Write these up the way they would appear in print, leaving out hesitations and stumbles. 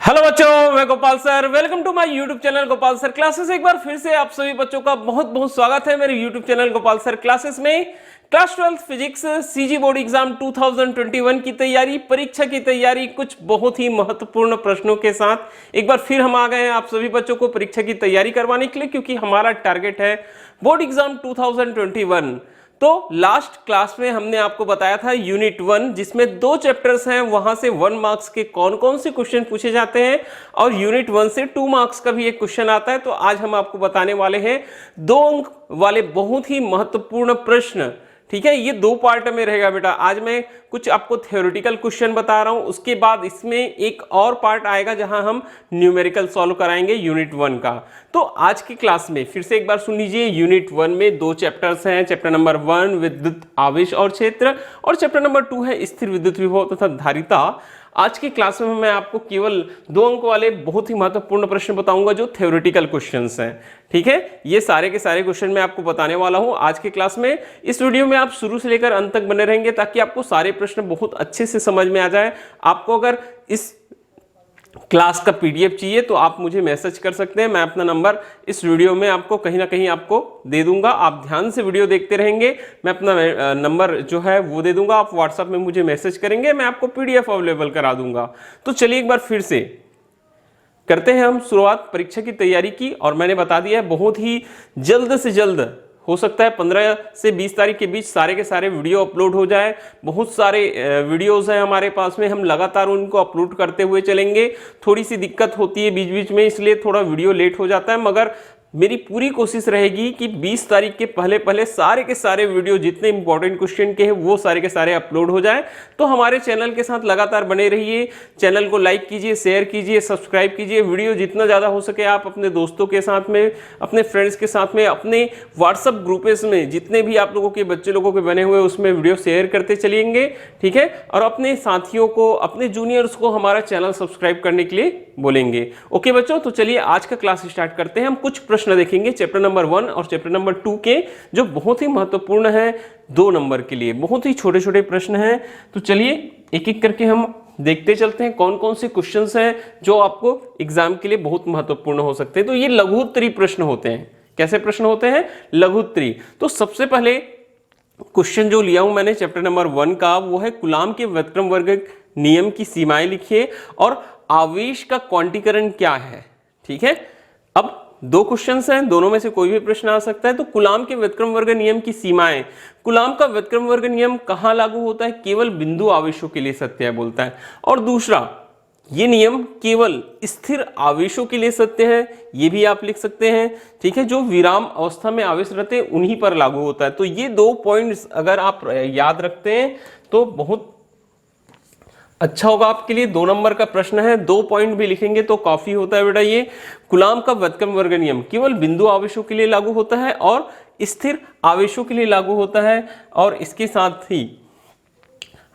Hello बच्चों, मैं Gopal sir. Welcome to my YouTube channel Gopal sir classes. एक बार फिर से आप सभी बच्चों का बहुत बहुत स्वागत है मेरे YouTube channel Gopal sir classes में। Class 12 physics CG board exam 2021 की तैयारी, परीक्षा की तैयारी, कुछ बहुत ही महत्वपूर्ण प्रश्नों के साथ एक बार फिर हम आ गए हैं आप सभी बच्चों को परीक्षा की तैयारी करवाने के लिए, क्योंकि हमारा टारगेट है बोर्ड एग्जाम 2021। तो लास्ट क्लास में हमने आपको बताया था यूनिट 1, जिसमें 2 चैप्टर्स हैं, वहां से 1 मार्क्स के कौन कौन से क्वेश्चन पूछे जाते हैं और यूनिट 1 से 2 मार्क्स का भी एक क्वेश्चन आता है। तो आज हम आपको बताने वाले हैं 2 अंक वाले बहुत ही महत्वपूर्ण प्रश्न। ठीक है, ये 2 पार्ट में रहेगा बेटा। आज मैं कुछ आपको थ्योरेटिकल क्वेश्चन बता रहा हूं, उसके बाद इसमें एक और पार्ट आएगा जहां हम न्यूमेरिकल सॉल्व कराएंगे यूनिट 1 का। तो आज की क्लास में फिर से एक बार सुन लीजिए। यूनिट 1 में 2 चैप्टर्स हैं। चैप्टर नंबर 1 विद्युत आवेश और क्षेत्र, और चैप्टर नंबर 2 है स्थिर विद्युत विभव तथा धारिता। आज की क्लास में मैं आपको केवल 2 अंक वाले बहुत ही महत्वपूर्ण प्रश्न बताऊंगा जो थ्योरेटिकल क्वेश्चंस हैं। ठीक है, ये सारे के सारे क्वेश्चन मैं आपको बताने वाला हूं आज के क्लास में। इस वीडियो में आप शुरू से लेकर अंत तक बने रहेंगे ताकि आपको सारे प्रश्न बहुत अच्छे से समझ में आ जाए। आपको अगर इस क्लास का पीडीएफ चाहिए तो आप मुझे मैसेज कर सकते हैं। मैं अपना नंबर इस वीडियो में आपको कहीं ना कहीं आपको दे दूंगा। आप ध्यान से वीडियो देखते रहेंगे, मैं अपना नंबर जो है वो दे दूंगा। आप व्हाट्सएप में मुझे मैसेज करेंगे, मैं आपको पीडीएफ अवेलेबल करा दूंगा। तो चलिए एक बार फिर से करते हैं हम शुरुआत परीक्षा की तैयारी की। और मैंने बता दिया है बहुत ही जल्द से जल्द हो सकता है 15 से 20 तारीख के बीच सारे के सारे वीडियो अपलोड हो जाए। बहुत सारे वीडियोस हैं हमारे पास में, हम लगातार उनको अपलोड करते हुए चलेंगे। थोड़ी सी दिक्कत होती है बीच बीच में, इसलिए थोड़ा वीडियो लेट हो जाता है, मगर मेरी पूरी कोशिश रहेगी कि 20 तारीख के पहले पहले सारे के सारे वीडियो जितने इंपॉर्टेंट क्वेश्चन के हैं वो सारे के सारे अपलोड हो जाए। तो हमारे चैनल के साथ लगातार बने रहिए। चैनल को लाइक कीजिए, शेयर कीजिए, सब्सक्राइब कीजिए। वीडियो जितना ज़्यादा हो सके आप अपने दोस्तों के साथ में, अपने फ्रेंड्स के साथ में, अपने व्हाट्सअप ग्रुपेस में जितने भी आप लोगों के बच्चे लोगों के बने हुए उसमें वीडियो शेयर करते चलिएंगे। ठीक है, और अपने साथियों को, अपने जूनियर्स को हमारा चैनल सब्सक्राइब करने के लिए बोलेंगे। ओके बच्चों, तो चलिए आज का क्लास स्टार्ट करते हैं। हम कुछ प्रश्न देखेंगे चैप्टर नंबर 1 और चैप्टर नंबर 2 के, जो बहुत ही महत्वपूर्ण है 2 नंबर के लिए। बहुत ही छोटे छोटे प्रश्न हैं। तो चलिए एक एक करके हम देखते चलते हैं कौन कौन से क्वेश्चंस हैं जो आपको एग्जाम के लिए बहुत महत्वपूर्ण हो सकते हैं। तो ये लघुत्तरी प्रश्न होते हैं। कैसे प्रश्न होते हैं? लघुत्तरी। तो सबसे पहले क्वेश्चन जो लिया हूं मैंने चैप्टर नंबर 1 का, वो है कूलाम के व्युत्क्रम वर्ग नियम की सीमाएं लिखिए और आवेश का क्वांटीकरण क्या है। ठीक है, अब 2 क्वेश्चंस हैं, दोनों में से कोई भी प्रश्न आ सकता है। तो कूलाम के व्युत्क्रम वर्ग नियम की सीमाएं। कूलाम का व्युत्क्रम वर्ग नियम कहां लागू होता है? केवल बिंदु आवेशों के लिए सत्य है बोलता है। और दूसरा, ये नियम केवल स्थिर आवेशों के लिए सत्य है, ये भी आप लिख सकते हैं। ठीक है, जो विराम अवस्था में आवेश रहते हैं उन्हीं पर लागू होता है। तो ये 2 पॉइंट्स अगर आप याद रखते हैं तो बहुत अच्छा होगा आपके लिए। 2 नंबर का प्रश्न है, 2 पॉइंट भी लिखेंगे तो काफी होता है बेटा। ये कूलाम का व्युत्क्रम वर्ग नियम केवल बिंदु आवेशों के लिए लागू होता है और स्थिर आवेशों के लिए लागू होता है। और इसके साथ ही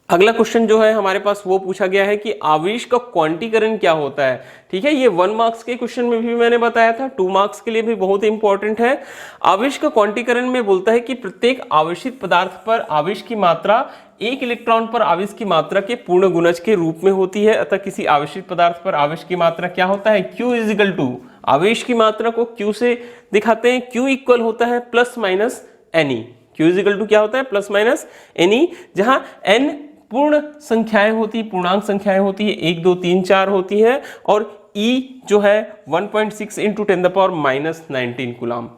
अगला क्वेश्चन जो है हमारे पास वो पूछा गया है कि आवेश का क्वांटीकरण क्या होता है। ठीक है, ये 1 मार्क्स के क्वेश्चन में भी मैंने बताया था, 2 मार्क्स के लिए भी बहुत इंपॉर्टेंट है। आवेश का क्वांटीकरण में बोलता है कि प्रत्येक आवेशित पदार्थ पर आवेश की मात्रा 1 इलेक्ट्रॉन पर आवेश की मात्रा के पूर्ण गुणज के रूप में होती है। अतः किसी आवेशित पदार्थ पर आवेश की मात्रा क्या होता है? Q इज इक्वल टू, आवेश की मात्रा को Q से दिखाते हैं। Q इक्वल होता है plus minus Ne। Q is equal to क्या होता है? प्लस माइनस Ne, जहां N पूर्ण संख्याएं होती, पूर्णांक संख्याएं होती है, 1 2 3 4 होती है, और E जो है 1.6 इंटू 10⁻19 कूलाम।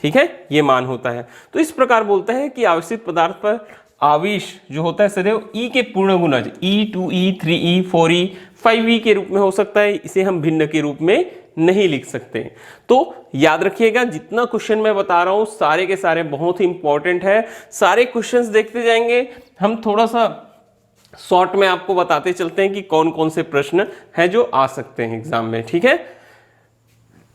ठीक है, ये मान होता है। तो इस प्रकार बोलता है कि आवेशित पदार्थ पर आवेश जो होता है सदैव E के पूर्ण गुणज E 2E 3E 4E 5E के रूप में हो सकता है। इसे हम भिन्न के रूप में नहीं लिख सकते। तो याद रखिएगा, जितना क्वेश्चन मैं बता रहा हूं सारे के सारे बहुत ही इंपॉर्टेंट है। सारे क्वेश्चंस देखते जाएंगे हम, थोड़ा सा शॉर्ट में आपको बताते चलते हैं कि कौन कौन से प्रश्न हैं जो आ सकते हैं एग्जाम में। ठीक है,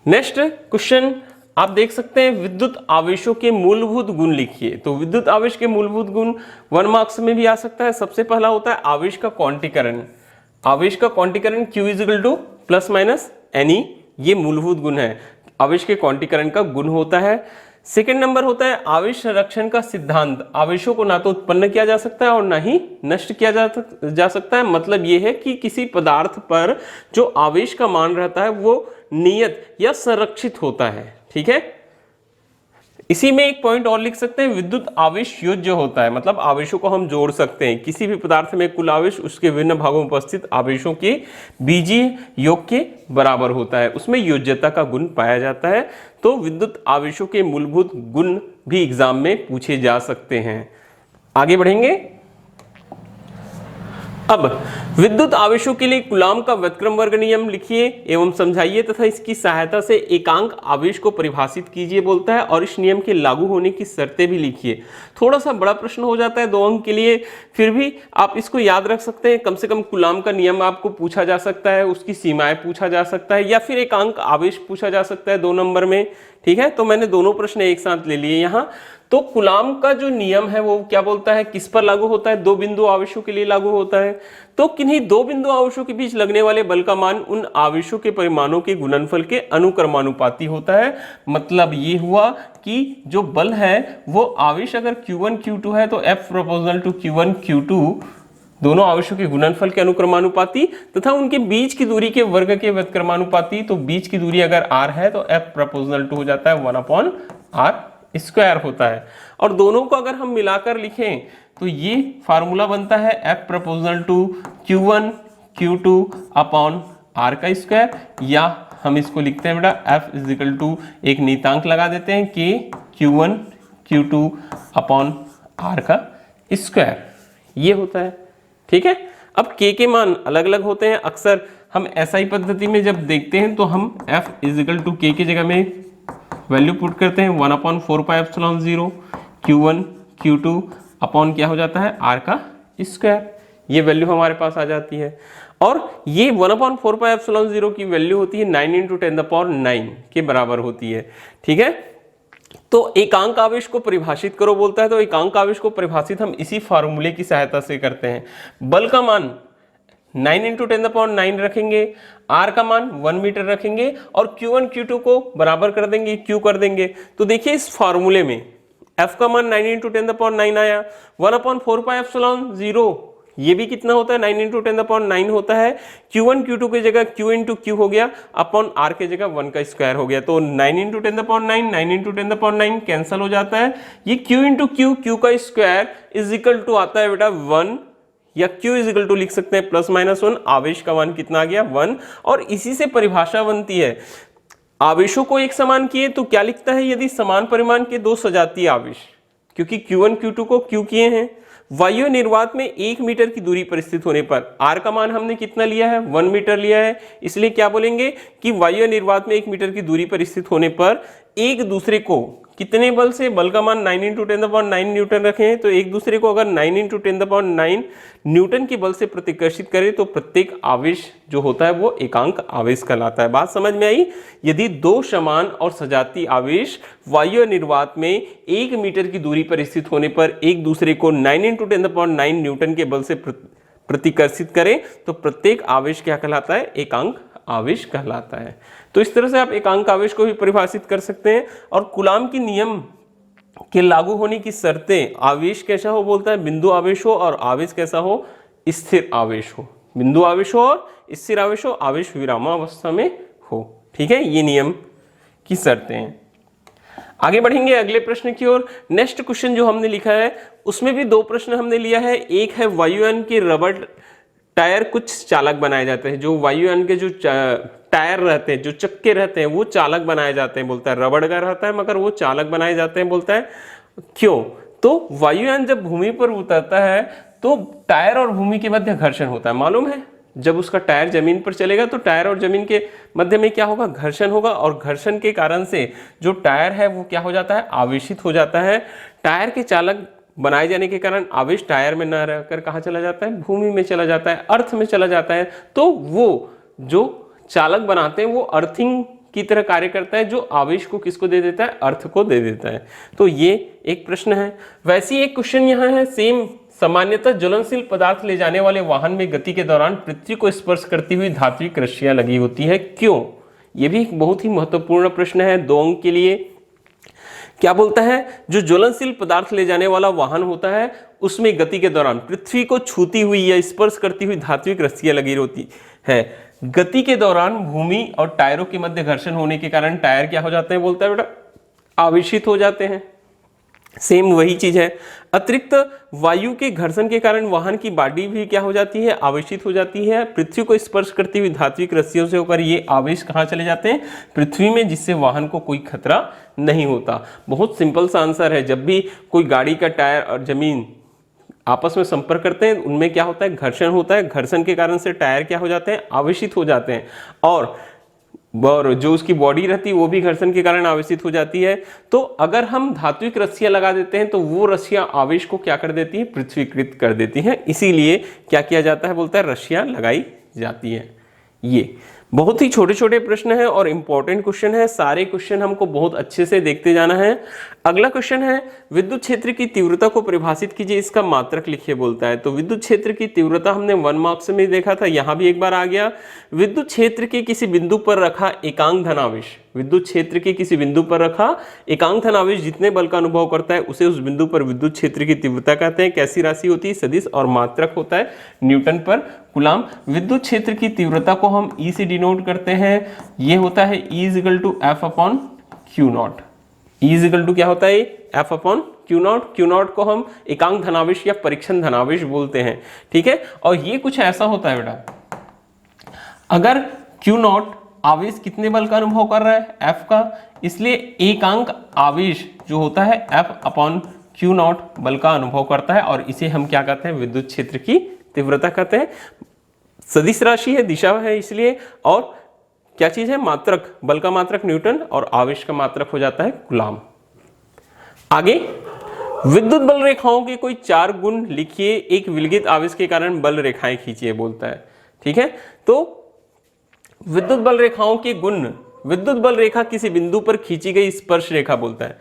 नेक्स्ट क्वेश्चन आप देख सकते हैं, विद्युत आवेशों के मूलभूत गुण लिखिए। तो विद्युत आवेश के मूलभूत गुण 1 मार्क्स में भी आ सकता है। सबसे पहला होता है आवेश का क्वांटीकरण। आवेश का क्वांटीकरण Q is equal two plus minus Ne, ये मूलभूत गुण है, आवेश के क्वांटीकरण का गुण होता है। सेकंड नंबर होता है आवेश संरक्षण का सिद्धांत। आवेशों को ना तो उत्पन्न किया जा सकता है और ना ही नष्ट किया जा सकता है। मतलब यह है कि किसी पदार्थ पर जो आवेश का मान रहता है वो नियत या संरक्षित होता है। ठीक है, इसी में एक पॉइंट और लिख सकते हैं, विद्युत आवेश योज्य होता है। मतलब आवेशों को हम जोड़ सकते हैं। किसी भी पदार्थ में कुल आवेश उसके विभिन्न भागों में उपस्थित आवेशों के बीजीय योग के बराबर होता है, उसमें योज्यता का गुण पाया जाता है। तो विद्युत आवेशों के मूलभूत गुण भी एग्जाम में पूछे जा सकते हैं। आगे बढ़ेंगे। अब विद्युत आवेशों के लिए कूलाम का व्युत्क्रम वर्ग नियम लिखिए एवं समझाइए तथा इसकी सहायता से एकांक आवेश को परिभाषित कीजिए बोलता है, और इस नियम के लागू होने की शर्तें भी लिखिए। थोड़ा सा बड़ा प्रश्न हो जाता है 2 अंक के लिए, फिर भी आप इसको याद रख सकते हैं। कम से कम कूलाम का नियम आपको पूछा जा सकता है, उसकी सीमाएं पूछा जा सकता है, या फिर एकांक आवेश पूछा जा सकता है 2 नंबर में। ठीक है, तो मैंने दोनों प्रश्न एक साथ ले लिए यहाँ। तो कूलाम का जो नियम है वो क्या बोलता है, किस पर लागू होता है, 2 बिंदु आवेशों के लिए लागू होता है। तो किन्हीं 2 बिंदु आवेशों के बीच लगने वाले बल का मान उन आवेशों के परिमाणों के गुणनफल के अनुक्रमानुपाती होता है। मतलब ये हुआ कि जो बल है वो आवेश अगर Q1 Q2 है तो F proportional to Q1 Q2 दोनों आवेशों के गुणनफल के अनुक्रमानुपाती तथा उनके बीच की दूरी के वर्ग के व्युत्क्रमानुपाती। तो बीच की दूरी अगर r है तो F प्रोपोर्शनल टू हो जाता है 1/r स्क्वायर होता है। और दोनों को अगर हम मिलाकर लिखें तो ये फार्मूला बनता है F proportional to Q1 Q2 upon r का स्क्वायर, या हम इसको लिखते हैं बेटा F इज इक्वल टू एक नियतांक लगा देते हैं K Q1 Q2 upon r का स्क्वायर, ये होता है। ठीक है, अब K के मान अलग अलग होते हैं। अक्सर हम SI पद्धति में जब देखते हैं तो हम F is equal to K की जगह में वैल्यू पुट करते हैं 1/4πε0 Q1 Q2 अपॉन क्या हो जाता है r का स्क्वायर, ये वैल्यू हमारे पास आ जाती है। और ये 1/4πε0 की वैल्यू होती है 9 × 10⁹ के बराबर होती है। ठीक है, तो एकांक आवेश को परिभाषित करो बोलता है। तो एकांक आवेश को परिभाषित हम इसी फार्मूले की सहायता से करते हैं। बल का मान 9 × 10⁹ रखेंगे, r का मान 1 मीटर रखेंगे और Q1 Q2 को बराबर कर देंगे, Q कर देंगे। तो देखिए इस फार्मूले में F का मान 9 × 10⁹ आया, 1/4πε0 ये भी कितना होता है 9 × 10⁹ होता है। Q1 Q2 की जगह Q × Q हो गया अपॉन r की जगह 1 का स्क्वायर हो गया। तो 9 × 10⁹ 9 × 10⁹ कैंसिल हो जाता है। ये Q × Q का स्क्वायर इज इक्वल टू आता है बेटा 1, या Q इज इक्वल टू लिख सकते हैं +-1। आवेश का मान कितना आ गया 1, और इसी से परिभाषा बनती है। आवेशों को एक समान किए तो क्या लिखता है, यदि समान परिमाण के 2 सजातीय आवेश, क्योंकि Q1 Q2 को Q किए हैं, वायु निर्वात में 1 मीटर की दूरी पर स्थित होने पर r का मान हमने कितना लिया है 1 मीटर लिया है, इसलिए क्या बोलेंगे कि वायु निर्वात में 1 मीटर की दूरी पर स्थित होने पर एक दूसरे को कितने बल से, बल का मान 9 × 10⁹ न्यूटन रखें, तो एक दूसरे को अगर 9 × 10⁹ न्यूटन के बल से प्रतिकर्षित करें तो प्रत्येक आवेश जो होता है वो एकांक आवेश कहलाता है। बात समझ में आई? यदि 2 समान और सजातीय आवेश वायु निर्वात में 1 मीटर की दूरी पर स्थित होने पर एक दूसरे को 9 × 10⁹ न्यूटन के बल से प्रतिकर्षित करें तो प्रत्येक आवेश क्या कहलाता है, एकांक आवेश कहलाता है। तो इस तरह से आप एकांक आवेश को भी परिभाषित कर सकते हैं। और कूलाम की नियम के लागू होने की शर्तें, आवेश कैसा हो बोलता है, बिंदु आवेश हो, और आवेश कैसा हो, स्थिर आवेश हो। बिंदु आवेश हो और स्थिर आवेश हो, आवेश विरामावस्था में हो। ठीक है, ये नियम की शर्तें हैं। आगे बढ़ेंगे अगले प्रश्न की ओर। नेक्स्ट क्वेश्चन जो हमने लिखा है उसमें भी 2 प्रश्न हमने लिया है। एक है वायुयान के रबड़ टायर कुछ चालक बनाए जाते हैं। जो वायुयान के जो टायर रहते हैं, जो चक्के रहते हैं, वो चालक बनाए जाते हैं बोलता है। रबड़ का रहता है मगर वो चालक बनाए जाते हैं बोलता है। क्यों? तो वायुयान जब भूमि पर उतरता है तो टायर और भूमि के मध्य घर्षण होता है, मालूम है। जब उसका टायर जमीन पर चलेगा तो टायर और जमीन के मध्य में क्या होगा, घर्षण होगा, और घर्षण के कारण से जो टायर है वो क्या हो जाता है, आवेशित हो जाता है। टायर के चालक बनाए जाने के कारण आवेश टायर में न रहकर कहाँ चला जाता है, भूमि में चला जाता है, अर्थ में चला जाता है। तो वो जो चालक बनाते हैं वो अर्थिंग की तरह कार्य करता है, जो आवेश को किसको दे देता है, अर्थ को दे देता है। तो ये एक प्रश्न है। वैसे ही एक क्वेश्चन यहाँ है सेम। सामान्यतः ज्वलनशील पदार्थ ले जाने वाले वाहन में गति के दौरान पृथ्वी को स्पर्श करती हुई धात्विक रस्सियां लगी होती है, क्यों? ये भी एक बहुत ही महत्वपूर्ण प्रश्न है 2 अंक के लिए। क्या बोलता है, जो ज्वलनशील पदार्थ ले जाने वाला वाहन होता है उसमें गति के दौरान पृथ्वी को छूती हुई या स्पर्श करती हुई धात्विक रस्सियां लगी होती है। गति के दौरान भूमि और टायरों के मध्य घर्षण होने के कारण टायर क्या हो जाते हैं, बोलता है बेटा, आवेशित हो जाते हैं। सेम वही चीज है। अतिरिक्त वायु के घर्षण के कारण वाहन की बॉडी भी क्या हो जाती है, आवेशित हो जाती है। पृथ्वी को स्पर्श करती हुई धात्विक रस्सियों से होकर ये आवेश कहाँ चले जाते हैं, पृथ्वी में, जिससे वाहन को कोई खतरा नहीं होता। बहुत सिंपल सा आंसर है। जब भी कोई गाड़ी का टायर और जमीन आपस में संपर्क करते हैं, उनमें क्या होता है, घर्षण होता है। घर्षण के कारण से टायर क्या हो जाते हैं, आवेशित हो जाते हैं, और जो उसकी बॉडी रहती है वो भी घर्षण के कारण आवेशित हो जाती है। तो अगर हम धात्विक रस्सियां लगा देते हैं तो वो रस्सियां आवेश को क्या कर देती है, पृथ्वीकृत कर देती हैं। इसीलिए क्या किया जाता है, बोलता है रस्सियां लगाई जाती हैं। ये बहुत ही छोटे छोटे प्रश्न है और इंपॉर्टेंट क्वेश्चन है। सारे क्वेश्चन हमको बहुत अच्छे से देखते जाना है। अगला क्वेश्चन है, विद्युत क्षेत्र की तीव्रता को परिभाषित कीजिए, इसका मात्रक लिखिए, बोलता है। तो विद्युत क्षेत्र की तीव्रता हमने 1 मार्क्स में देखा था, यहां भी एक बार आ गया। विद्युत क्षेत्र के किसी बिंदु पर रखा एकांक धनावेश, विद्युत क्षेत्र के किसी बिंदु पर रखा एकांक धनावेश जितने बल का अनुभव करता है उसे उस बिंदु पर विद्युत क्षेत्र की तीव्रता कहते हैं। कैसी राशि होती है, सदिश, और मात्रक होता है न्यूटन पर कूलाम। विद्युत क्षेत्र की तीव्रता को हम E से डिनोट करते हैं, ये होता है E = F/Q0। E = क्या होता है, F/Q0। Q0 को हम एकांक धनावेश या परीक्षण धनावेश बोलते हैं, ठीक है। और ये कुछ ऐसा होता है बेटा, अगर Q0 आवेश कितने बल का अनुभव कर रहा है, F का, इसलिए एकांक आवेश जो होता है F/Q0 बल का अनुभव करता है, और इसे हम क्या कहते हैं, विद्युत क्षेत्र की तीव्रता कहते हैं। सदिश राशि है, दिशा है इसलिए, और क्या चीज है, मात्रक, बल का मात्रक न्यूटन और आवेश का मात्रक हो जाता है कूलाम। आगे, विद्युत बल रेखाओं के कोई 4 गुण लिखिए, एक विलगित आवेश के कारण बल रेखाएं खींचिए, बोलता है, ठीक है। तो विद्युत बल रेखाओं के गुण, विद्युत बल रेखा किसी बिंदु पर खींची गई स्पर्श रेखा, बोलता है,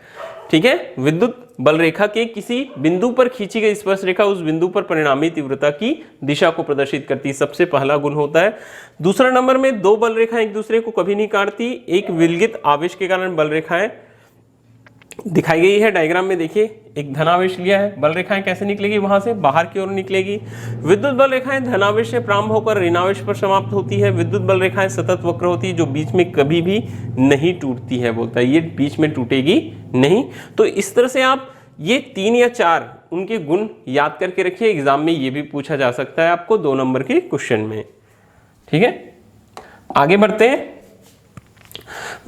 ठीक है। विद्युत बल रेखा के किसी बिंदु पर खींची गई स्पर्श रेखा उस बिंदु पर परिणामी तीव्रता की दिशा को प्रदर्शित करती है, सबसे पहला गुण होता है। दूसरा नंबर में, 2 बल रेखाएं एक दूसरे को कभी नहीं काटती। एक विलगित आवेश के कारण बल रेखाएं दिखाई गई है डायग्राम में, देखिए, एक धनावेश लिया है, बल रेखाएं कैसे निकलेगी, वहां से बाहर की ओर निकलेगी। विद्युत बल रेखाएं धनावेश से प्रारंभ होकर ऋणावेश पर समाप्त होती है। विद्युत बल रेखाएं सतत वक्र होती है, जो बीच में कभी भी नहीं टूटती है, बोलता है, ये बीच में टूटेगी नहीं। तो इस तरह से आप ये 3 या 4 उनके गुण याद करके रखिए, एग्जाम में ये भी पूछा जा सकता है आपको 2 नंबर के क्वेश्चन में, ठीक है। आगे बढ़ते हैं।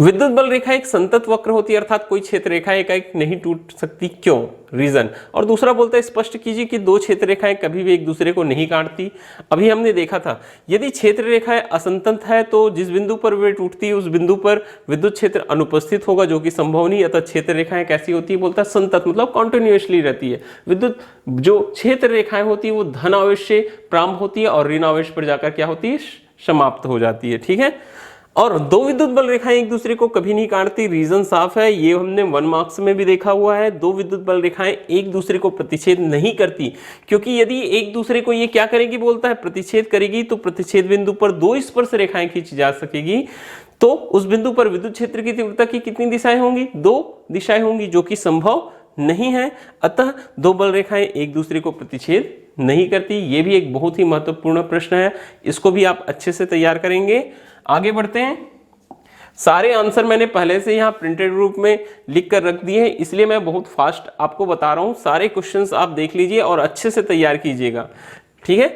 विद्युत बल रेखा एक संतत वक्र होती है, अर्थात कोई क्षेत्र रेखा एकाएक नहीं टूट सकती, क्यों, रीजन। और दूसरा बोलता है, स्पष्ट कीजिए कि 2 क्षेत्र रेखाएं कभी भी एक दूसरे को नहीं काटती। अभी हमने देखा था, यदि क्षेत्र रेखाएं असंतत है तो जिस बिंदु पर वे टूटती है उस बिंदु पर विद्युत क्षेत्र अनुपस्थित होगा, जो कि संभव नहीं। अतः क्षेत्र रेखाएं कैसी होती है, बोलता है संतत, मतलब कॉन्टिन्यूअसली रहती है। विद्युत जो क्षेत्र रेखाएं होती है वो धन आवेश से प्रारंभ होती है और ऋण आवेश पर जाकर क्या होती है, समाप्त हो जाती है, ठीक है। और 2 विद्युत बल रेखाएं एक दूसरे को कभी नहीं काटती, रीजन साफ है, ये हमने 1 मार्क्स में भी देखा हुआ है। 2 विद्युत बल रेखाएं एक दूसरे को प्रतिच्छेद नहीं करती, क्योंकि यदि एक दूसरे को ये क्या करेगी, बोलता है, प्रतिच्छेद करेगी, तो प्रतिच्छेद बिंदु पर 2 स्पर्श रेखाएं खींची जा सकेगी। तो उस बिंदु पर विद्युत क्षेत्र की तीव्रता की कितनी दिशाएं होंगी, 2 दिशाएं होंगी, जो कि संभव नहीं है। अतः 2 बल रेखाएं एक दूसरे को प्रतिच्छेद नहीं करती। ये भी एक बहुत ही महत्वपूर्ण प्रश्न है, इसको भी आप अच्छे से तैयार करेंगे। आगे बढ़ते हैं। सारे आंसर मैंने पहले से यहाँ प्रिंटेड रूप में लिख कर रख दिए हैं, इसलिए मैं बहुत फास्ट आपको बता रहा हूँ। सारे क्वेश्चंस आप देख लीजिए और अच्छे से तैयार कीजिएगा, ठीक है।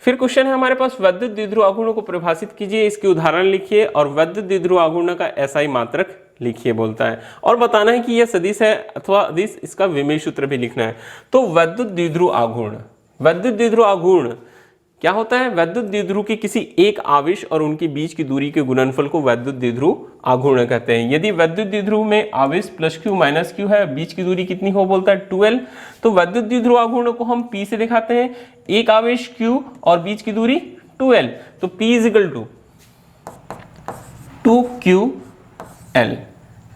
फिर क्वेश्चन है हमारे पास, विद्युत द्विध्रुव आघूर्णों को परिभाषित कीजिए, इसके उदाहरण लिखिए और विद्युत द्विध्रुव आघूर्ण का SI मात्रक लिखिए, बोलता है, और बताना है कि यह सदिश है अथवा अदिश, इसका विमेय सूत्र भी लिखना है। तो विद्युत द्विध्रुव आघूर्ण, विद्युत द्विध्रुव आघूर्ण क्या होता है, विद्युत द्विध्रुव के किसी एक आवेश और उनके बीच की दूरी के गुणनफल को विद्युत द्विध्रुव आघूर्ण कहते हैं। यदि विद्युत द्विध्रुव में आवेश +q -q है, बीच की दूरी कितनी हो, बोलता है 2l, तो विद्युत द्विध्रुव आघूर्ण को हम P से दिखाते हैं, एक आवेश q और बीच की दूरी 2l, तो P = 2ql।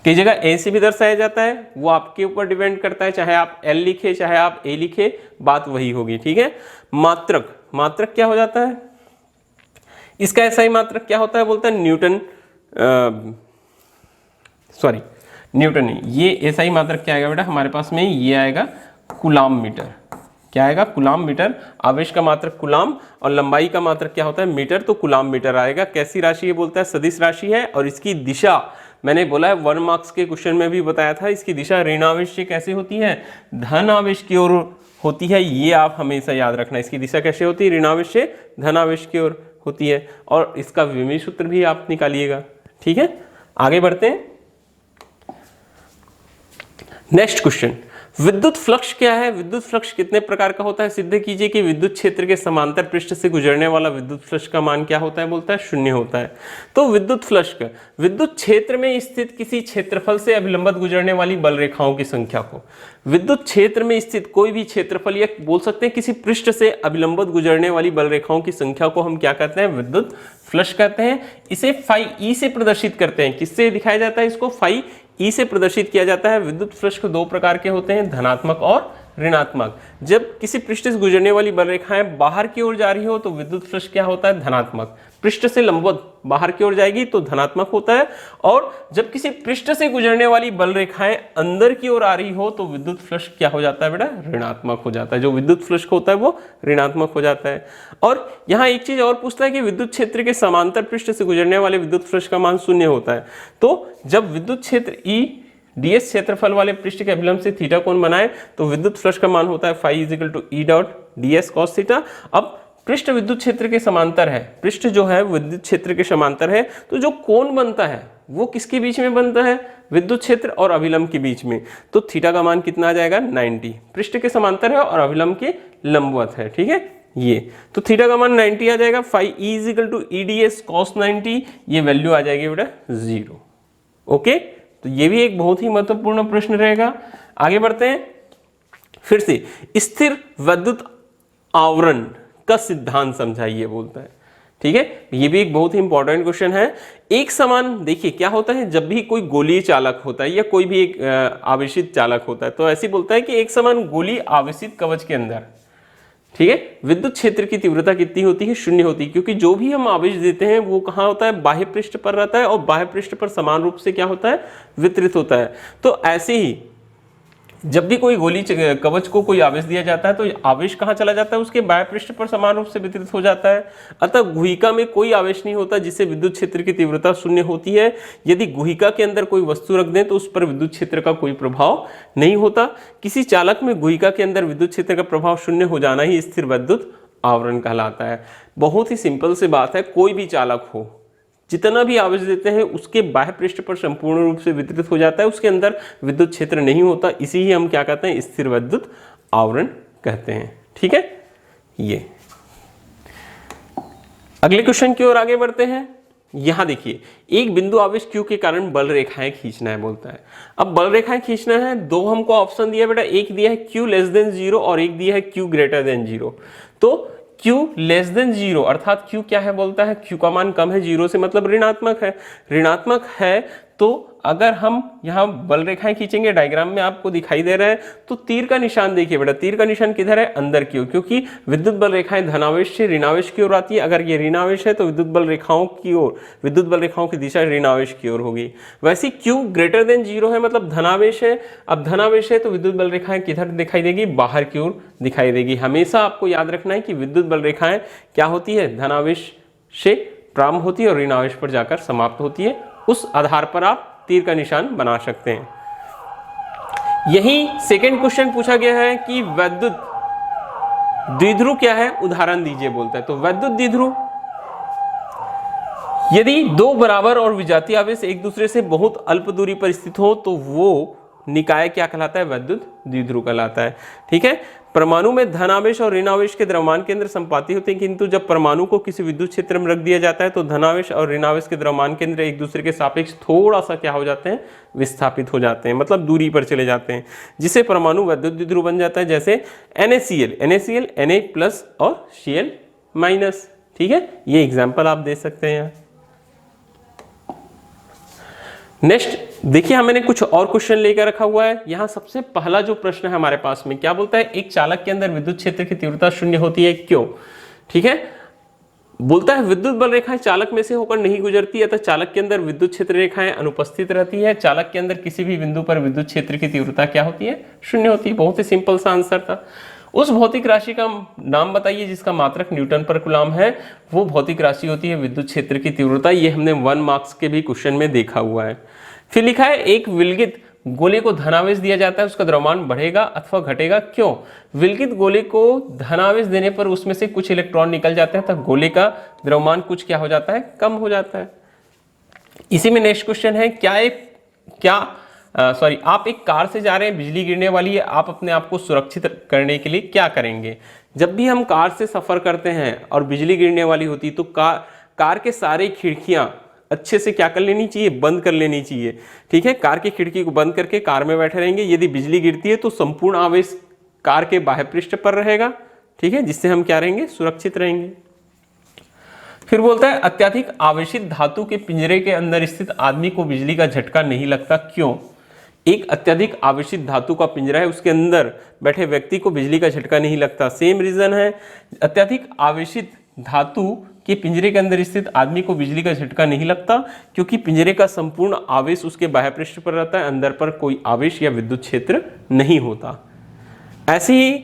कई जगह a से भी दर्शाया जाता है, वो आपके ऊपर डिपेंड करता है, चाहे आप l लिखे चाहे आप a लिखे, बात वही होगी, ठीक है। मात्रक, मात्रक क्या हो जाता है, इसका SI मात्रक क्या होता है, बोलता है न्यूटन, न्यूटन। ये SI मात्रक क्या आएगा बेटा हमारे पास में, ये आएगा कूलाम मीटर। क्या आएगा, कूलाम मीटर। आवेश का मात्रक कूलाम और लंबाई का मात्रक क्या होता है, मीटर, तो कूलाम मीटर आएगा। कैसी राशि ये बोलता है, सदिश राशि है, और इसकी दिशा मैंने बोला है 1 मार्क्स के क्वेश्चन में भी बताया था, इसकी दिशा ऋण आवेश से कैसे होती है, धन आवेश की ओर होती है। ये आप हमेशा याद रखना, इसकी दिशा कैसे होती है, ऋण आवेश से धन आवेश की ओर होती है। और इसका विमीय सूत्र भी आप निकालिएगा। ठीक है, आगे बढ़ते हैं। नेक्स्ट क्वेश्चन, विद्युत फ्लक्स क्या है, विद्युत फ्लक्स कितने प्रकार का होता है, सिद्ध कीजिए कि विद्युत क्षेत्र के समांतर पृष्ठ से गुजरने वाला विद्युत फ्लक्स का मान क्या होता है, बोलता है 0 होता है। तो विद्युत फ्लक्स का विद्युत क्षेत्र में स्थित किसी क्षेत्रफल से अभिलंबित गुजरने वाली बल रेखाओं की संख्या को, विद्युत क्षेत्र में स्थित कोई भी क्षेत्रफल या बोल सकते हैं किसी पृष्ठ से अभिलंबित गुजरने वाली बल रेखाओं की संख्या को हम क्या कहते हैं, विद्युत फ्लक्स कहते हैं। इसे फाई ई से प्रदर्शित करते हैं। किससे दिखाया जाता है, इसको फाई ई से प्रदर्शित किया जाता है। विद्युत फ्लक्स 2 प्रकार के होते हैं, धनात्मक और ऋणात्मक। जब किसी पृष्ठ से गुजरने वाली बल रेखाएं बाहर की ओर जा रही हो तो विद्युत फ्लक्स क्या होता है, धनात्मक। पृष्ठ से लंबवत बाहर की ओर जाएगी तो धनात्मक होता है। और जब किसी पृष्ठ से गुजरने वाली बल रेखाएं अंदर की ओर आ रही हो तो विद्युत फ्लक्स क्या हो जाता है बेटा, ऋणात्मक हो जाता है। जो विद्युत फ्लक्स होता है वो ऋणात्मक हो जाता है। और यहाँ एक चीज और पूछता है कि विद्युत क्षेत्र के समांतर पृष्ठ से गुजरने वाले विद्युत फ्लक्स का मान 0 होता है। तो जब विद्युत क्षेत्र ई ds क्षेत्रफल वाले पृष्ठ के अभिलंब से थीटा कोण बनाए तो विद्युत फ्लक्स का मान होता है phi = E dot ds cos theta. अब पृष्ठ विद्युत क्षेत्र के समांतर है, पृष्ठ जो है विद्युत क्षेत्र के समांतर है, तो जो कोण बनता है वो किसके बीच में बनता है, विद्युत क्षेत्र और अभिलंब के बीच में। तो थीटा का मान कितना आ जाएगा, 90। पृष्ठ के समांतर है और अभिलंब के लंबवत है। ठीक है, ये तो थीटा का मान 90 आ जाएगा। Phi E = E ds cos 90, ये वैल्यू आ जाएगी बेटा 0। ओके, तो ये भी एक बहुत ही महत्वपूर्ण प्रश्न रहेगा। आगे बढ़ते हैं। फिर से स्थिर विद्युत आवरण का सिद्धांत समझाइए बोलता है। ठीक है, ये भी एक बहुत ही इंपॉर्टेंट क्वेश्चन है। एक समान, देखिए क्या होता है जब भी कोई गोलीय चालक होता है या कोई भी एक आवेशित चालक होता है तो ऐसे बोलता है कि एक समान गोली आवेशित कवच के अंदर, ठीक है, विद्युत क्षेत्र की तीव्रता कितनी होती है, 0 होती है। क्योंकि जो भी हम आवेश देते हैं वो कहाँ होता है, बाह्य पृष्ठ पर रहता है और बाह्य पृष्ठ पर समान रूप से क्या होता है, वितरित होता है। तो ऐसे ही जब भी कोई गोली कवच को कोई आवेश दिया जाता है तो आवेश कहाँ चला जाता है, उसके बाह्य पृष्ठ पर समान रूप से वितरित हो जाता है। अतः गुहिका में कोई आवेश नहीं होता जिससे विद्युत क्षेत्र की तीव्रता 0 होती है। यदि गुहिका के अंदर कोई वस्तु रख दें तो उस पर विद्युत क्षेत्र का कोई प्रभाव नहीं होता। किसी चालक में गुहिका के अंदर विद्युत क्षेत्र का प्रभाव 0 हो जाना ही स्थिर विद्युत आवरण कहलाता है। बहुत ही सिंपल सी बात है, कोई भी चालक हो जितना भी आवेश देते हैं उसके बाह्य पृष्ठ पर संपूर्ण रूप से वितरित हो जाता है, उसके अंदर विद्युत क्षेत्र नहीं होता। इसी ही हम क्या कहते हैं, स्थिर विद्युत आवरण कहते हैं। ठीक है, ये अगले क्वेश्चन की ओर आगे बढ़ते हैं। यहां देखिए, एक बिंदु आवेश Q के कारण बल रेखाएं खींचना है बोलता है। अब बल रेखाएं खींचना है, 2 हमको ऑप्शन दिया बेटा, एक दिया है Q <0 और एक दिया है Q <0। तो Q <0 अर्थात Q क्या है बोलता है, Q का मान कम है 0 से, मतलब ऋणात्मक है। ऋणात्मक है तो अगर हम यहाँ बल रेखाएं खींचेंगे, डायग्राम में आपको दिखाई दे रहा है, तो तीर का निशान देखिए बेटा, तीर का निशान किधर है, अंदर की ओर, क्योंकि विद्युत बल रेखाएं धनावेश से ऋणावेश की ओर आती है। अगर ये ऋणावेश है तो विद्युत बल रेखाओं की ओर, विद्युत बल रेखाओं की दिशा ऋणावेश की ओर होगी। वैसे Q <0 है, मतलब धनावेश है। अब धनावेश है तो विद्युत बल रेखाएं किधर दिखाई देगी, बाहर की ओर दिखाई देगी। हमेशा आपको याद रखना है कि विद्युत बल रेखाएं क्या होती है, धनावेश से प्रारंभ होती है और ऋणावेश पर जाकर समाप्त होती है। उस आधार पर आप तीर का निशान बना सकते हैं। यही सेकंड क्वेश्चन पूछा गया है कि वैद्युत द्विध्रुव क्या है, उदाहरण दीजिए बोलता है। तो वैद्युत द्विध्रुव, यदि 2 बराबर और विजातीय आवेश एक दूसरे से बहुत अल्प दूरी पर स्थित हो तो वो निकाय क्या कहलाता है, वैद्युत द्विध्रुव कहलाता है। ठीक है, परमाणु में धन आवेश और ऋण आवेश के द्रव्यमान केंद्र संपाती होते हैं, किंतु जब परमाणु को किसी विद्युत क्षेत्र में रख दिया जाता है तो धनावेश और ऋण आवेश के द्रव्यमान केंद्र एक दूसरे के सापेक्ष थोड़ा सा क्या हो जाते हैं, विस्थापित हो जाते हैं, मतलब दूरी पर चले जाते हैं, जिससे परमाणु वैद्युत द्विध्रुव बन जाता है। जैसे NaCl Na+ और Cl-। ठीक है, ये एग्जाम्पल आप दे सकते हैं यहाँ। नेक्स्ट देखिए, मैंने कुछ और क्वेश्चन लेकर रखा हुआ है। यहाँ सबसे पहला जो प्रश्न है हमारे पास में, क्या बोलता है, एक चालक के अंदर विद्युत क्षेत्र की तीव्रता 0 होती है, क्यों। ठीक है, बोलता है विद्युत बल रेखाएं चालक में से होकर नहीं गुजरती, अतः चालक के अंदर विद्युत क्षेत्र रेखाएं अनुपस्थित रहती है। चालक के अंदर किसी भी बिंदु पर विद्युत क्षेत्र की तीव्रता क्या होती है? शून्य होती है। बहुत ही सिंपल सा आंसर था। उस भौतिक राशि का नाम बताइए जिसका मात्रक न्यूटन पर कूलम है। वो भौतिक राशि होती है विद्युत क्षेत्र की तीव्रता। ये हमने 1 मार्क्स के भी क्वेश्चन में देखा हुआ है। फिर लिखा है एक विलगित गोले को धनावेश दिया जाता है, उसका द्रव्यमान बढ़ेगा अथवा घटेगा, क्यों? विलगित गोले को धनावेश देने पर उसमें से कुछ इलेक्ट्रॉन निकल जाते हैं, तो गोले का द्रव्यमान कुछ क्या हो जाता है? कम हो जाता है। इसी में नेक्स्ट क्वेश्चन है आप एक कार से जा रहे हैं, बिजली गिरने वाली है, आप अपने आप को सुरक्षित करने के लिए क्या करेंगे? जब भी हम कार से सफर करते हैं और बिजली गिरने वाली होती तो कार के सारे खिड़कियां अच्छे से क्या कर लेनी चाहिए? बंद कर लेनी चाहिए। ठीक है, कार की खिड़की को बंद करके कार में बैठे रहेंगे। यदि बिजली गिरती है तो संपूर्ण आवेश कार के बाह्य पृष्ठ पर रहेगा। ठीक है, जिससे हम क्या रहेंगे? सुरक्षित रहेंगे। फिर बोलता है अत्यधिक आवेशित धातु के पिंजरे के अंदर स्थित आदमी को बिजली का झटका नहीं लगता, क्यों? एक अत्यधिक आवेशित धातु का पिंजरा है, उसके अंदर बैठे व्यक्ति को बिजली का झटका नहीं लगता। सेम रीजन है, अत्यधिक आवेशित धातु के पिंजरे के अंदर स्थित आदमी को बिजली का झटका नहीं लगता, क्योंकि पिंजरे का संपूर्ण आवेश उसके बाह्य पृष्ठ पर रहता है, अंदर पर कोई आवेश या विद्युत क्षेत्र नहीं होता। ऐसे ही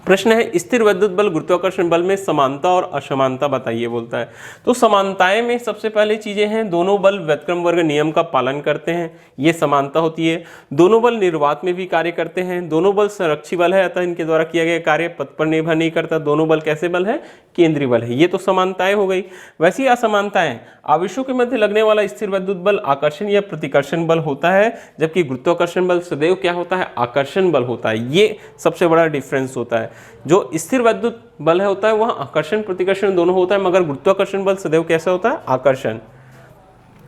प्रश्न है स्थिर विद्युत बल गुरुत्वाकर्षण बल में समानता और असमानता बताइए, बोलता है। तो समानताएं में सबसे पहले चीजें हैं, दोनों बल व्युत्क्रम वर्ग नियम का पालन करते हैं, ये समानता होती है। दोनों बल निर्वात में भी कार्य करते हैं। दोनों बल संरक्षी बल है, अतः इनके द्वारा किया गया कार्य पथ पर निर्भर नहीं करता। दोनों बल कैसे बल है? केंद्रीय बल है। ये तो समानताएं हो गई। वैसी असमानताएं, आवेशों के मध्य लगने वाला स्थिर विद्युत बल आकर्षण या प्रतिकर्षण बल होता है, जबकि गुरुत्वाकर्षण बल सदैव क्या होता है? आकर्षण बल होता है। ये सबसे बड़ा डिफरेंस होता है। जो स्थिर विद्युत बल है होता है वह आकर्षण प्रतिकर्षण दोनों होता है, मगर गुरुत्वाकर्षण बल सदैव कैसा होता है? आकर्षण।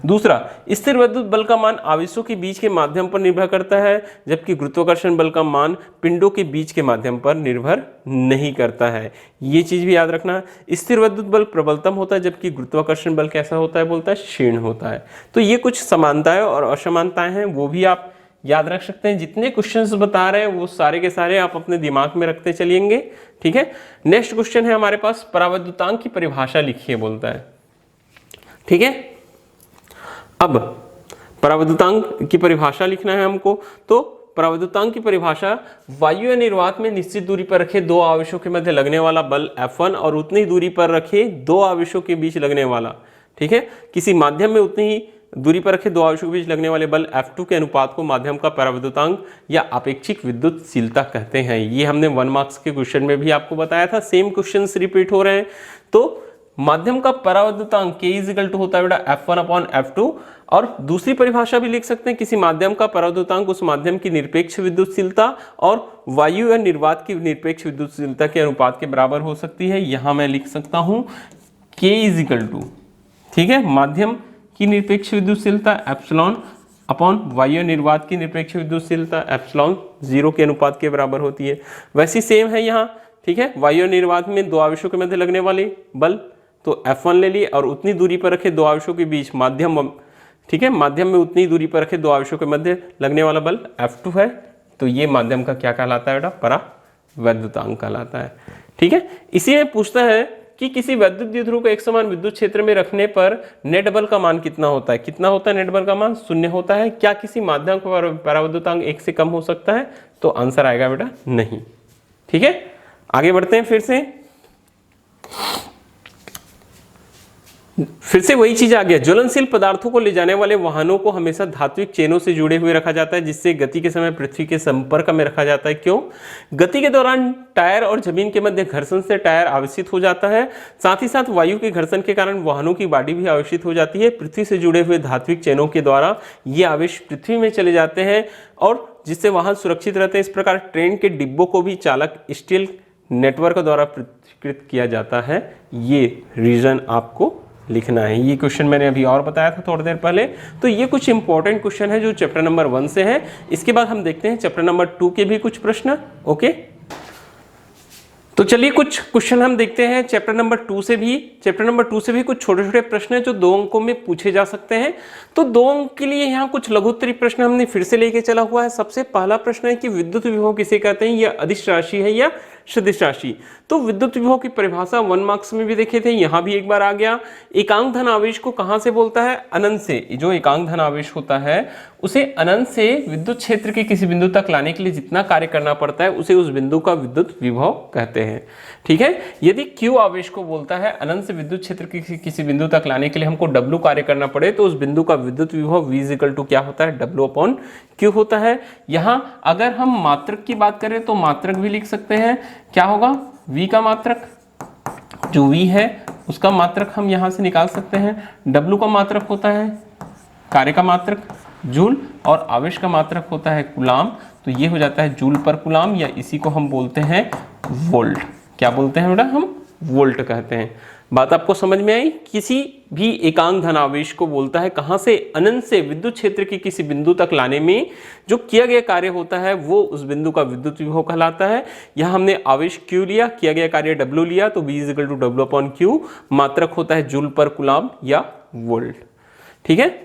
दूसरा, स्थिर विद्युत बल का मान आवेशों के बीच के माध्यम पर निर्भर करता है, जबकि गुरुत्वाकर्षण बल का मान पिंडों के बीच के माध्यम पर निर्भर नहीं करता है। ये चीज भी याद रखना। स्थिर विद्युत बल प्रबलतम होता है, जबकि गुरुत्वाकर्षण बल कैसा होता है? बोलता है क्षीण होता है। तो ये कुछ समानताएं और असमानताएं हैं, वो भी आप याद रख सकते हैं। जितने क्वेश्चंस बता रहे हैं वो सारे के सारे आप अपने दिमाग में रखते चलिएंगे। ठीक है, नेक्स्ट क्वेश्चन है हमारे पास, परावैद्युतांक की परिभाषा लिखिए, बोलता है। ठीक है, अब परावैद्युतांक की परिभाषा लिखना है हमको। तो परावैद्युतांक की परिभाषा, वायु या निर्वात में निश्चित दूरी पर रखे दो आवेशों के मध्य लगने वाला बल F1 और उतनी ही दूरी पर रखे दो आवेशों के बीच लगने वाला, ठीक है, किसी माध्यम में उतनी ही दूरी पर रखे दो आवेशों के बीच लगने वाले बल F2 के अनुपात को माध्यम का परावैद्युतांक या आपेक्षिक विद्युतशीलता कहते हैं। ये हमने 1 मार्क्स के क्वेश्चन में भी आपको बताया था। सेम क्वेश्चंस रिपीट हो रहे हैं। तो माध्यम का परावैद्युतांक K इक्वल टू होता है बेटा F1/F2, और दूसरी परिभाषा भी लिख सकते हैं, किसी माध्यम का परावैद्युतांक उस माध्यम की निरपेक्ष विद्युतशीलता और वायु या निर्वात की निरपेक्ष विद्युतशीलता के अनुपात के बराबर हो सकती है। यहां मैं लिख सकता हूं K इक्वल टू, ठीक है, माध्यम की निरपेक्ष विद्युतशीलता एप्सिलॉन अपॉन वायु निर्वात की निरपेक्ष विद्युतशीलता एप्सिलॉन 0 के अनुपात के बराबर होती है। वैसी सेम है यहाँ, ठीक है, वायु निर्वात में दो आवेशों के मध्य लगने वाले बल तो F1 ले लिए और उतनी दूरी पर रखे दो आवेशों के बीच माध्यम, ठीक है, माध्यम में उतनी दूरी पर रखे दो आवेशों के मध्य लगने वाला बल F2 है। तो ये माध्यम का क्या कहलाता है बेटा? परावैद्युतांक कहलाता है। ठीक है, इसी में पूछता है कि किसी वैद्युत द्विध्रुव को एक समान विद्युत क्षेत्र में रखने पर नेट बल का मान कितना होता है? कितना होता है नेट बल का मान? 0 होता है। क्या किसी माध्यम का परावैद्युतांक 1 से कम हो सकता है? तो आंसर आएगा बेटा नहीं। ठीक है, आगे बढ़ते हैं। फिर से वही चीज आ गया। ज्वलनशील पदार्थों को ले जाने वाले वाहनों को हमेशा धात्विक चेनों से जुड़े हुए रखा जाता है, जिससे गति के समय पृथ्वी के संपर्क में रखा जाता है। क्यों? गति के दौरान टायर और जमीन के मध्य घर्षण से टायर आवेशित हो जाता है, साथ ही साथ वायु के घर्षण के कारण वाहनों की बॉडी भी आवेशित हो जाती है। पृथ्वी से जुड़े हुए धात्विक चेनों के द्वारा ये आवेश पृथ्वी में चले जाते हैं और जिससे वाहन सुरक्षित रहते हैं। इस प्रकार ट्रेन के डिब्बों को भी चालक स्टील नेटवर्क द्वारा पृथक्कृत किया जाता है। ये रीजन आपको लिखना है। ये क्वेश्चन मैंने अभी और बताया था थोड़ी देर पहले। तो ये कुछ इंपॉर्टेंट क्वेश्चन है जो चैप्टर नंबर 1 से है। इसके बाद हम देखते हैं चैप्टर नंबर 2 के भी कुछ प्रश्न। ओके, तो चलिए कुछ क्वेश्चन हम देखते हैं चैप्टर नंबर 2 से भी। चैप्टर नंबर 2 से भी कुछ छोटे छोटे प्रश्न हैं जो 2 अंकों में पूछे जा सकते हैं। तो 2 अंक के लिए यहाँ कुछ लघुत्तरी प्रश्न हमने फिर से लेके चला हुआ है। सबसे पहला प्रश्न है कि विद्युत विभव किसे कहते हैं? यह अदिश राशि है या सदिश राशि। तो विद्युत विभव की परिभाषा 1 मार्क्स में भी देखे थे, यहाँ भी एक बार आ गया। एकांक धन आवेश को कहाँ से बोलता है? अनंत से। जो एकांक धन आवेश होता है उसे अनंत से विद्युत क्षेत्र के किसी बिंदु तक लाने के लिए जितना कार्य करना पड़ता है उसे उस बिंदु का विद्युत विभव कहते हैं। ठीक है। यदि Q आवेश को बोलता है अनंत से विद्युत क्षेत्र के किसी बिंदु तक लाने के लिए हमको W कार्य करना पड़े तो उस बिंदु का विद्युत विभव V इक्वल टू क्या होता है? W/Q होता है। यहाँ अगर हम मात्रक की बात करें तो मात्रक भी लिख सकते हैं। क्या होगा? V का मात्रक, जो V है उसका मात्रक हम यहाँ से निकाल सकते हैं। W का मात्रक होता है कार्य का मात्रक जूल और आवेश का मात्रक होता है कूलाम। तो ये हो जाता है जूल पर कूलाम, या इसी को हम बोलते हैं वोल्ट। क्या बोलते हैं बेटा? हम वोल्ट कहते हैं। बात आपको समझ में आई? किसी भी एकांक धन आवेश को बोलता है कहां से? अनंत से विद्युत क्षेत्र के किसी बिंदु तक लाने में जो किया गया कार्य होता है वो उस बिंदु का विद्युत विभव कहलाता है। यहां हमने आवेश Q लिया, किया गया कार्य W लिया, तो V इक्वल टू W/Q, मात्रक होता है जूल पर कूलाम या वोल्ट। ठीक है।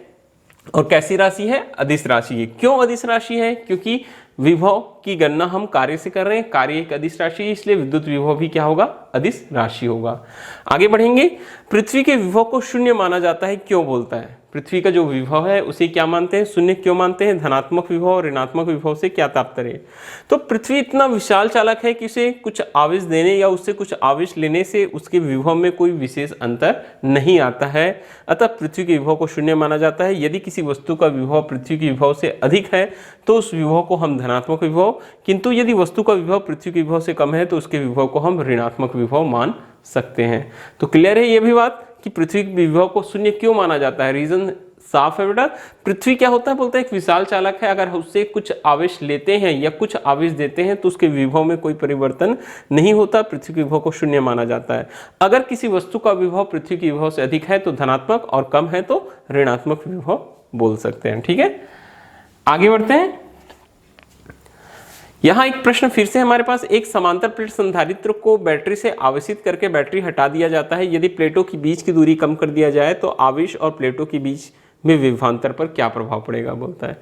और कैसी राशि है? अदिश राशि है। क्यों अदिश राशि है? क्योंकि विभव की गणना हम कार्य से कर रहे हैं, कार्य एक अदिश राशि है, इसलिए विद्युत विभव भी क्या होगा? अदिश राशि होगा। आगे बढ़ेंगे। पृथ्वी के विभव को शून्य माना जाता है, क्यों बोलता है? पृथ्वी का जो विभव है उसे क्या मानते हैं? शून्य क्यों मानते हैं? धनात्मक विभव और ऋणात्मक विभव से क्या तात्पर्य? तो पृथ्वी इतना विशाल चालक है कि उसे कुछ आवेश देने या उससे कुछ आवेश लेने से उसके विभव में कोई विशेष अंतर नहीं आता है, अतः पृथ्वी के विभव को शून्य माना जाता है। यदि किसी वस्तु का विभव पृथ्वी के विभव से अधिक है तो उस विभव को हम धनात्मक विभव, किंतु यदि वस्तु का विभव पृथ्वी के विभव से कम है तो उसके विभव को हम ऋणात्मक विभव मान सकते हैं। तो क्लियर है ये भी बात कि पृथ्वी के विभव को शून्य क्यों माना जाता है? रीजन साफ है बेटा। पृथ्वी क्या होता है? बोलता है एक विशाल चालक है, अगर उससे कुछ आवेश लेते हैं या कुछ आवेश देते हैं तो उसके विभव में कोई परिवर्तन नहीं होता, पृथ्वी के विभव को शून्य माना जाता है। अगर किसी वस्तु का विभव पृथ्वी के विभव से अधिक है तो धनात्मक और कम है तो ऋणात्मक विभव बोल सकते हैं। ठीक है। आगे बढ़ते हैं। यहाँ एक प्रश्न फिर से हमारे पास, एक समांतर प्लेट संधारित्र को बैटरी से आवेशित करके बैटरी हटा दिया जाता है, यदि प्लेटों के बीच की दूरी कम कर दिया जाए तो आवेश और प्लेटों के बीच में विभवांतर पर क्या प्रभाव पड़ेगा? बोलता है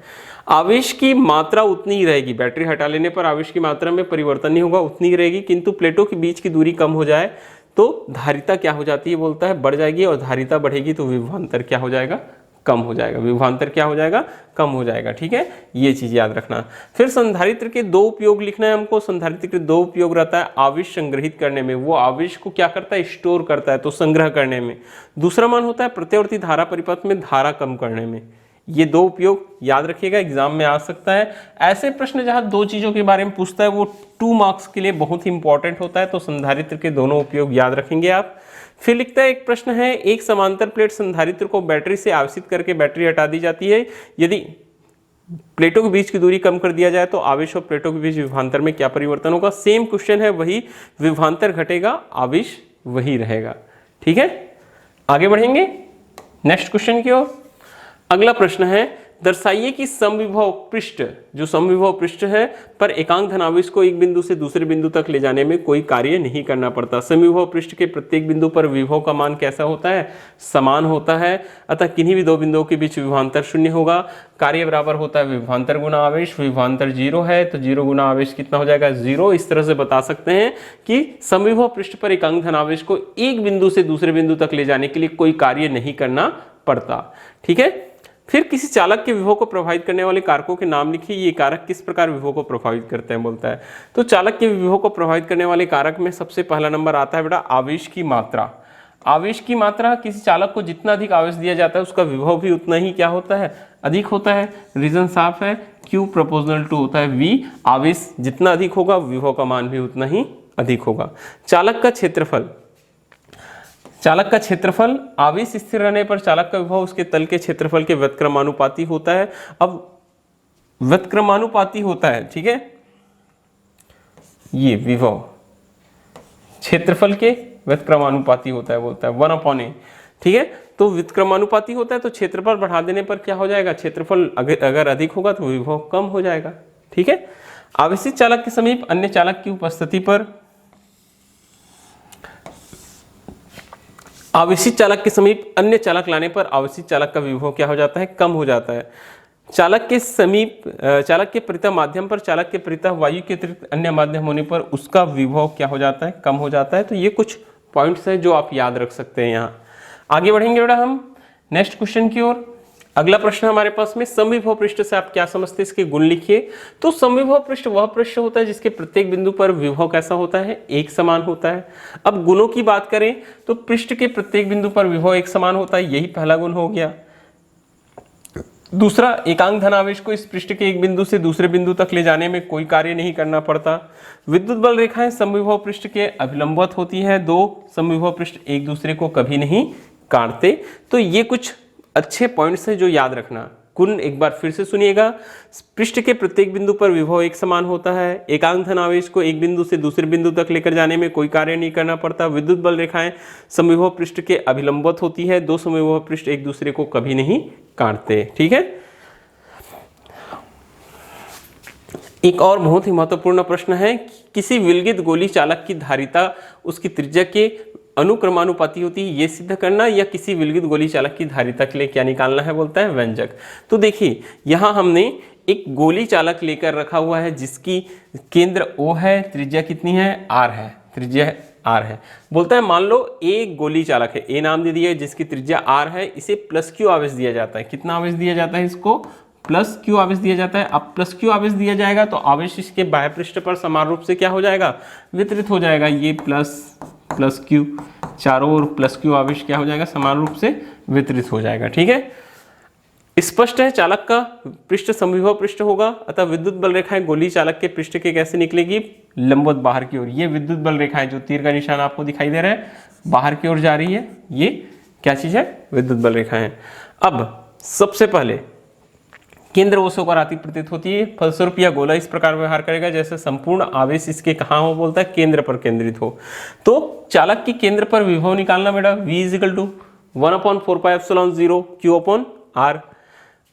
आवेश की मात्रा उतनी ही रहेगी, बैटरी हटा लेने पर आवेश की मात्रा में परिवर्तन नहीं होगा, उतनी ही रहेगी, किंतु प्लेटों के बीच की दूरी कम हो जाए तो धारिता क्या हो जाती है? बोलता है बढ़ जाएगी, और धारिता बढ़ेगी तो विभवांतर क्या हो जाएगा? कम हो जाएगा। विभवांतर क्या हो जाएगा? कम हो जाएगा। ठीक है, ये चीज याद रखना। फिर संधारित्र के दो उपयोग लिखना है हमको। संधारित्र के दो उपयोग रहता है, आवेश संग्रहित करने में, वो आवेश को क्या करता है? स्टोर करता है, तो संग्रह करने में। दूसरा मान होता है प्रत्यावर्ती धारा परिपथ में धारा कम करने में। ये दो उपयोग याद रखिएगा, एग्जाम में आ सकता है। ऐसे प्रश्न जहां दो चीजों के बारे में पूछता है वो 2 मार्क्स के लिए बहुत ही इंपॉर्टेंट होता है, तो संधारित्र के दोनों उपयोग याद रखेंगे आप। फिर लिखता है एक प्रश्न है, एक समांतर प्लेट संधारित्र को बैटरी से आवेशित करके बैटरी हटा दी जाती है, यदि प्लेटों के बीच की दूरी कम कर दिया जाए तो आवेश और प्लेटों के बीच विभवांतर में क्या परिवर्तन होगा? सेम क्वेश्चन है, वही विभवांतर घटेगा, आवेश वही रहेगा। ठीक है, आगे बढ़ेंगे नेक्स्ट क्वेश्चन की ओर। अगला प्रश्न है, दर्शाइए कि समविभव पृष्ठ, जो समविभव पृष्ठ है पर एकांक धनावेश को एक बिंदु से दूसरे बिंदु तक ले जाने में कोई कार्य नहीं करना पड़ता। समविभव पृष्ठ के प्रत्येक बिंदु पर विभव का मान कैसा होता है? समान होता है, अतः किन्हीं भी दो बिंदुओं के बीच विभवांतर शून्य होगा। कार्य बराबर होता है विभवांतर गुना आवेश। विभवांतर 0 है तो 0 गुना आवेश कितना हो जाएगा? 0। इस तरह से बता सकते हैं कि समविभव पृष्ठ पर एकांक धनावेश को एक बिंदु से दूसरे बिंदु तक ले जाने के लिए कोई कार्य नहीं करना पड़ता। ठीक है, फिर किसी चालक के विभव को प्रभावित करने वाले कारकों के नाम लिखिए। ये कारक किस प्रकार विभव को प्रभावित करते हैं? बोलता है तो चालक के विभव को प्रभावित करने वाले कारक में सबसे पहला नंबर आता है बेटा आवेश की मात्रा। आवेश की मात्रा, किसी चालक को जितना अधिक आवेश दिया जाता है उसका विभव भी उतना ही क्या होता है? अधिक होता है। रीजन साफ है, Q प्रोपोर्शनल टू होता है V। आवेश जितना अधिक होगा विभव का मान भी उतना ही अधिक होगा। चालक का क्षेत्रफल, चालक का क्षेत्रफल, आवेश स्थिर रहने पर चालक का विभव उसके तल के क्षेत्रफल के व्युत्क्रमानुपाती होता है। अब व्युत्क्रमानुपाती होता है, ठीक है, ये विभव क्षेत्रफल के व्युत्क्रमानुपाती होता है, बोलता है 1/a। ठीक है, तो व्युत्क्रमानुपाती होता है तो क्षेत्रफल बढ़ा देने पर क्या हो जाएगा? क्षेत्रफल अगर अधिक होगा तो विभव कम हो जाएगा। ठीक है, आवेशित चालक के समीप अन्य चालक की उपस्थिति पर, आवेशित चालक के समीप अन्य चालक लाने पर आवेशित चालक का विभव क्या हो जाता है? कम हो जाता है। चालक के समीप चालक के परितः माध्यम पर चालक के परितः वायु के अतिरिक्त अन्य माध्यम होने पर उसका विभव क्या हो जाता है, कम हो जाता है। तो ये कुछ पॉइंट्स हैं जो आप याद रख सकते हैं। यहाँ आगे बढ़ेंगे बेटा हम नेक्स्ट क्वेश्चन की ओर। अगला प्रश्न हमारे पास में समविभव पृष्ठ से आप क्या समझते हैं, इसके गुण लिखिए। तो समविभव पृष्ठ वह पृष्ठ होता है जिसके प्रत्येक बिंदु पर विभव कैसा होता है, एक समान होता है। अब गुणों की बात करें तो पृष्ठ के प्रत्येक बिंदु पर विभव एक समान होता है, यही पहला गुण हो गया। दूसरा, एकांक धनावेश को इस पृष्ठ के एक बिंदु से दूसरे बिंदु तक ले जाने में कोई कार्य नहीं करना पड़ता। विद्युत बल रेखाएं समविभव पृष्ठ के अभिलंबवत होती है, दो समविभव पृष्ठ एक दूसरे को कभी नहीं काटते। तो ये कुछ अच्छे पॉइंट्स हैं जो याद रखना। गुण एक बार फिर से सुनिएगा। पृष्ठ के प्रत्येक बिंदु पर विभव एक समान होता है, एकांक धनावेश को एक बिंदु से दूसरे बिंदु तक लेकर जाने में कोई कार्य नहीं करना पड़ता। विद्युत बल रेखाएं समविभव पृष्ठ के अभिलंबवत होती है, दो समविभव पृष्ठ एक दूसरे को कभी नहीं काटते। ठीक है। एक और बहुत ही महत्वपूर्ण प्रश्न है, किसी विलगित गोली चालक की धारिता उसकी त्रिज्या के अनुक्रमानुपाती होती है, ये सिद्ध करना, या किसी विलगित गोली चालक की धारिता के लिए क्या निकालना है, बोलता है व्यंजक। तो देखिए यहाँ हमने एक गोली चालक लेकर रखा हुआ है जिसकी केंद्र O है, त्रिज्या कितनी है, R है, त्रिज्या R है। बोलता है मान लो एक गोली चालक है, A नाम दे दिया है, जिसकी त्रिज्या R है, इसे प्लस Q आवेश दिया जाता है। कितना आवेश दिया जाता है, इसको प्लस Q आवेश दिया जाता है। अब प्लस Q आवेश दिया जाएगा तो आवेश इसके बाह्य पृष्ठ पर समान रूप से क्या हो जाएगा, वितरित हो जाएगा। ये प्लस Q, चारों ओर प्लस Q आवेश क्या हो जाएगा, समान रूप से वितरित हो जाएगा। ठीक है। स्पष्ट है चालक का पृष्ठ समविभव पृष्ठ होगा, अतः विद्युत बल रेखाएं गोली चालक के पृष्ठ के कैसे निकलेगी, लंबवत बाहर की ओर। ये विद्युत बल रेखाएं जो तीर का निशान आपको दिखाई दे रहा है बाहर की ओर जा रही है, ये क्या चीज है, विद्युत बल रेखाएं। अब सबसे पहले केंद्र O से होकर आती प्रतीत होती है, फलस्वरूप यह गोला इस प्रकार व्यवहार करेगा जैसे संपूर्ण आवेश इसके कहाँ हो, बोलता है केंद्र पर केंद्रित हो। तो चालक की केंद्र पर विभव निकालना बेटा, V = 1/4πε0 Q/R।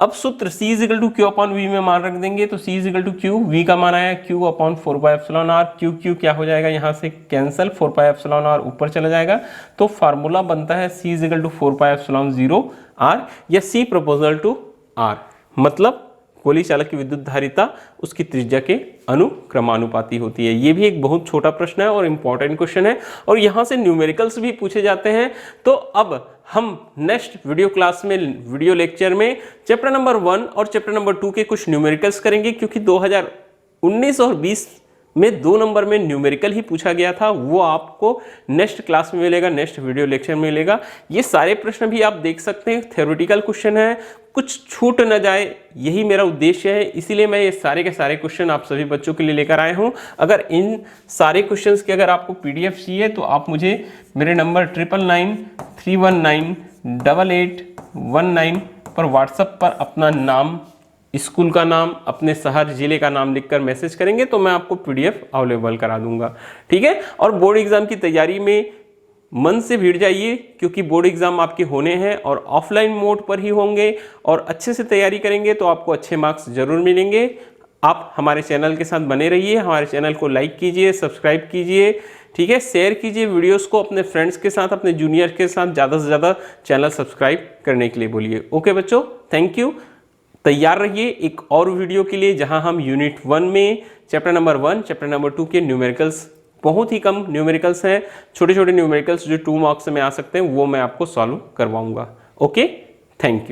अब सूत्र C = Q/V में मान रख देंगे, तो C = Q, V का मान आया Q/4πε0R। Q क्या हो जाएगा, यहाँ से कैंसल, 4πε0R ऊपर चला जाएगा। तो फार्मूला बनता है C = 4πε0R या C∝R, मतलब गोली चालक की विद्युत धारिता उसकी त्रिज्या के अनुक्रमानुपाती होती है। ये भी एक बहुत छोटा प्रश्न है और इंपॉर्टेंट क्वेश्चन है, और यहाँ से न्यूमेरिकल्स भी पूछे जाते हैं। तो अब हम नेक्स्ट वीडियो क्लास में, वीडियो लेक्चर में चैप्टर नंबर 1 और चैप्टर नंबर 2 के कुछ न्यूमेरिकल्स करेंगे, क्योंकि 2019 और 20 में 2 नंबर में न्यूमेरिकल ही पूछा गया था। वो आपको नेक्स्ट क्लास में मिलेगा, नेक्स्ट वीडियो लेक्चर में मिलेगा। ये सारे प्रश्न भी आप देख सकते हैं, थ्योरेटिकल क्वेश्चन है, कुछ छूट न जाए, यही मेरा उद्देश्य है। इसीलिए मैं ये सारे के सारे क्वेश्चन आप सभी बच्चों के लिए लेकर आया हूँ। अगर इन सारे क्वेश्चंस की अगर आपको PDF चाहिए तो आप मुझे मेरे नंबर 9993198819 पर व्हाट्सएप पर अपना नाम, स्कूल का नाम, अपने शहर जिले का नाम लिखकर मैसेज करेंगे तो मैं आपको PDF अवेलेबल करा दूंगा। ठीक है। और बोर्ड एग्जाम की तैयारी में मन से भिड़ जाइए, क्योंकि बोर्ड एग्जाम आपके होने हैं और ऑफलाइन मोड पर ही होंगे, और अच्छे से तैयारी करेंगे तो आपको अच्छे मार्क्स जरूर मिलेंगे। आप हमारे चैनल के साथ बने रहिए, हमारे चैनल को लाइक कीजिए, सब्सक्राइब कीजिए, ठीक है, शेयर कीजिए वीडियोस को अपने फ्रेंड्स के साथ, अपने जूनियर के साथ, ज़्यादा से ज़्यादा चैनल सब्सक्राइब करने के लिए बोलिए। ओके बच्चों, थैंक यू। तैयार रहिए एक और वीडियो के लिए, जहां हम यूनिट 1 में चैप्टर नंबर 1, चैप्टर नंबर 2 के न्यूमेरिकल्स, बहुत ही कम न्यूमेरिकल्स हैं, छोटे छोटे न्यूमेरिकल्स जो 2 मार्क्स में आ सकते हैं, वो मैं आपको सॉल्व करवाऊंगा। Okay, thank you.